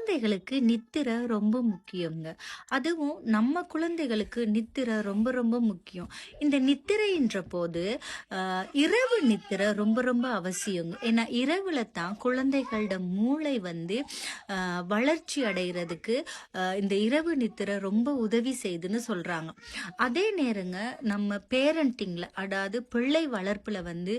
குழந்தைகளுக்கு நித்திரை ரொம்ப முக்கியங்க. அதுவும் நம்ம குழந்தைகளுக்கு நித்திரை ரொம்ப ரொம்ப முக்கியம். இந்த நித்திரைன்ற போது இரவு நித்திரை ரொம்ப ரொம்ப அவசியங்க. ஏன்னா இரவுல தான் குழந்தைகளோட மூளை வந்து வளர்ச்சி அடைகிறதுக்கு இந்த இரவு நித்திரை ரொம்ப உதவி செய்யுதுன்னு சொல்றாங்க. அதே நேரங்க நம்ம பேரண்டிங்ல அதாவது பிள்ளை வளர்ப்புல வந்து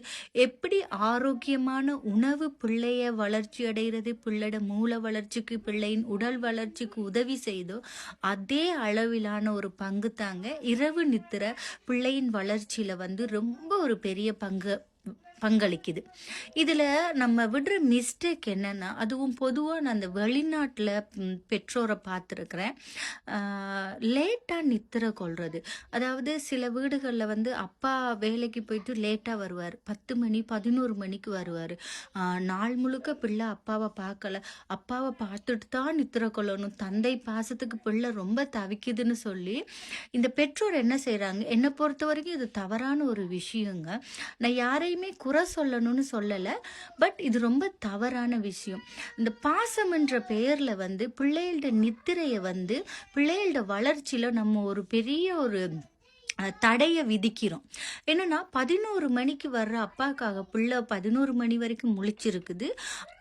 எப்படி ஆரோக்கியமான உணவு பிள்ளைய வளர்ச்சி அடைகிறது, பிள்ளையோட மூளை வளர்ச்சிக்கு, பிள்ளையின் உடல் வளர்ச்சிக்கு உதவி செய்தோ அதே அளவிலான ஒரு பங்கு தாங்க இரவு நித்திரை பிள்ளையின் வளர்ச்சியில வந்து ரொம்ப ஒரு பெரிய பங்களிக்குது. இதில் நம்ம விடுற மிஸ்டேக் என்னன்னா, அதுவும் பொதுவாக நான் அந்த வெளிநாட்டில் பெற்றோரை பார்த்துருக்குறேன். லேட்டாக நித்திரை கொள்வது. அதாவது சில வீடுகளில் வந்து அப்பா வேலைக்கு போயிட்டு லேட்டாக வருவார், 10 மணி 11 மணிக்கு வருவார். நாள் முழுக்க பிள்ளை அப்பாவை பார்க்கல, அப்பாவை பார்த்துட்டு தான் நித்திரை கொள்ளணும், தந்தை பாசத்துக்கு பிள்ளை ரொம்ப தவிக்குதுன்னு சொல்லி இந்த பெற்றோர் என்ன செய்கிறாங்க, என்னை பொறுத்த வரைக்கும் இது தவறான ஒரு விஷயங்க. நான் யாரையுமே குறை சொல்லணும்னு சொல்லலை, பட் இது ரொம்ப தவறான விஷயம். இந்த பாசம்ன்ற பெயரில் வந்து பிள்ளைகளோட நித்திரையை வந்து பிள்ளைகளோட வளர்ச்சியில் நம்ம ஒரு பெரிய ஒரு தடையை விதிக்கிறோம். என்னன்னா 11 மணிக்கு வர்ற அப்பாக்காக பிள்ளை 11 மணி வரைக்கும் முழிச்சிருக்குது,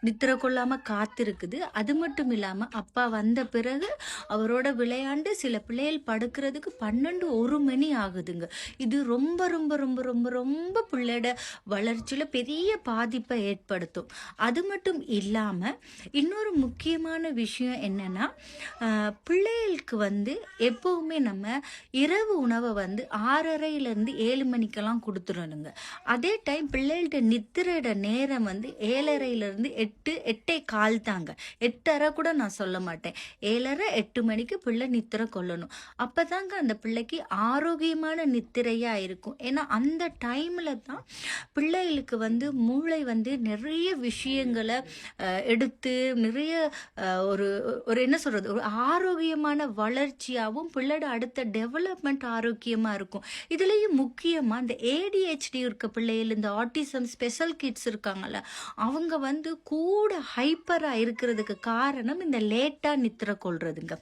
நித்திரை கொள்ளாம காத்திருக்குது. அது மட்டும் இல்லாம அப்பா வந்த பிறகு அவரோட விளையாண்டு சில பிள்ளைகள் படுக்கிறதுக்கு 12 1 மணி ஆகுதுங்க. இது ரொம்ப ரொம்ப ரொம்ப ரொம்ப ரொம்ப பிள்ளையோட வளர்ச்சியில பெரிய பாதிப்பை ஏற்படுத்தும். அது மட்டும் இல்லாம இன்னொரு முக்கியமான விஷயம் என்னன்னா, பிள்ளைகளுக்கு வந்து எப்பவுமே நம்ம இரவு உணவை வந்து 6:30 7 மணிக்கெல்லாம் கொடுத்துடணுங்க. அதே டைம் பிள்ளைகள்கிட்ட நித்திரையோட நேரம் வந்து 7:30 8 8:15 தாங்க. 8:30 கூட நான் சொல்ல மாட்டேன். 7:30 8 மணிக்கு பிள்ளை நித்திரை கொள்ளணும். அப்பதாங்க அந்த பிள்ளைக்கு ஆரோக்கியமான நித்திரையா இருக்கும். ஏன்னா அந்த டைம்ல தான் பிள்ளைகளுக்கு வந்து மூளை வந்து நிறைய விஷயங்களை எடுத்து நிறைய ஒரு ஒரு என்ன சொல்றது, ஒரு ஆரோக்கியமான வளர்ச்சியாகவும் பிள்ளையோட அடுத்த டெவலப்மெண்ட் ஆரோக்கியமா இருக்கும். இதுலயும் முக்கியமா இந்த ADHD இருக்க பிள்ளைகள், இந்த ஆட்டிசம் ஸ்பெஷல் கிட்ஸ் இருக்காங்கல்ல, அவங்க வந்து கூட ஹைப்பரா இருக்கிறதுக்கு காரணம் இந்த லேட்டா நித்திரை கொள்றதுங்க.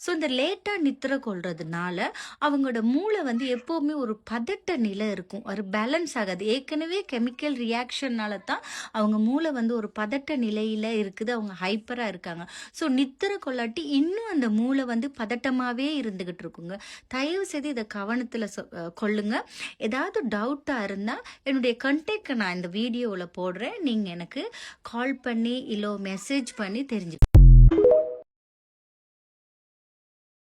ஸோ இந்த லேட்டாக நித்திரை கொள்றதுனால அவங்களோட மூளை வந்து எப்போவுமே ஒரு பதட்ட நிலை இருக்கும், ஒரு பேலன்ஸ் ஆகாது. ஏற்கனவே கெமிக்கல் ரியாக்ஷன்னால தான் அவங்க மூளை வந்து ஒரு பதட்ட நிலையில் இருக்குது, அவங்க ஹைப்பராக இருக்காங்க. ஸோ நித்திரை கொள்ளாட்டி இன்னும் அந்த மூளை வந்து பதட்டமாகவே இருந்துக்கிட்டு இருக்குங்க. தயவு செய்து இதை கவனத்தில் கொள்ளுங்க. ஏதாவது டவுட்டாக இருந்தால் என்னுடைய கண்டெக்டை நான் இந்த வீடியோவில் போடுறேன், நீங்கள் எனக்கு கால் பண்ணி இல்லை மெசேஜ் பண்ணி தெரிஞ்சுக்கோங்க.